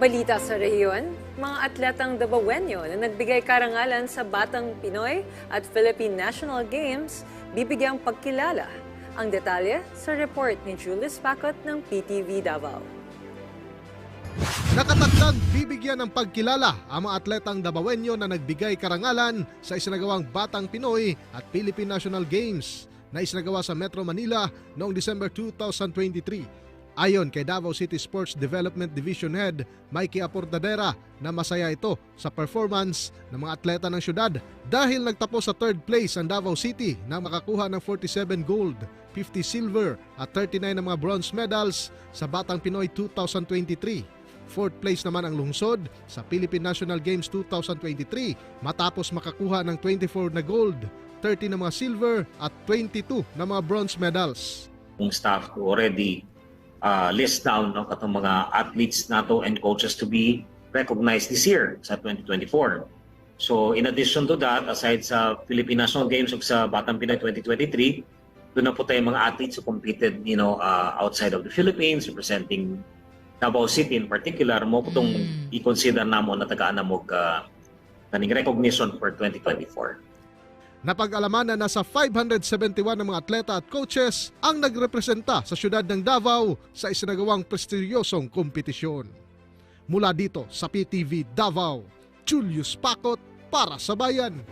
Balita sa rehiyon, mga atletang Dabawenyo na nagbigay karangalan sa Batang Pinoy at Philippine National Games bibigyang pagkilala. Ang detalye sa report ni Julius Pacot ng PTV Davao. Nakatakdang bibigyan ng pagkilala ang mga atletang Dabawenyo na nagbigay karangalan sa isinagawang Batang Pinoy at Philippine National Games na isinagawa sa Metro Manila noong December 2023. Ayon kay Davao City Sports Development Division Head Mikey Aportadera na masaya ito sa performance ng mga atleta ng syudad dahil nagtapos sa third place ang Davao City na makakuha ng 47 gold, 50 silver at 39 na mga bronze medals sa Batang Pinoy 2023. Fourth place naman ang lungsod sa Philippine National Games 2023 matapos makakuha ng 24 na gold, 30 na mga silver at 22 na mga bronze medals. Ang staff already list down no, katong mga athletes nato and coaches to be recognized this year sa 2024. So in addition to that, aside sa Philippine National Games ug sa Batang Pinoy 2023, doon na po tayo mga athletes who competed outside of the Philippines, representing Davao City in particular. Mo po itong i-consider namo na tagaan na mo kaning recognition for 2024. Napag-alaman na nasa 571 ng mga atleta at coaches ang nagrepresenta sa syudad ng Davao sa isinagawang prestigyosong kompetisyon. Mula dito sa PTV Davao, Julius Pacot para sa Bayan.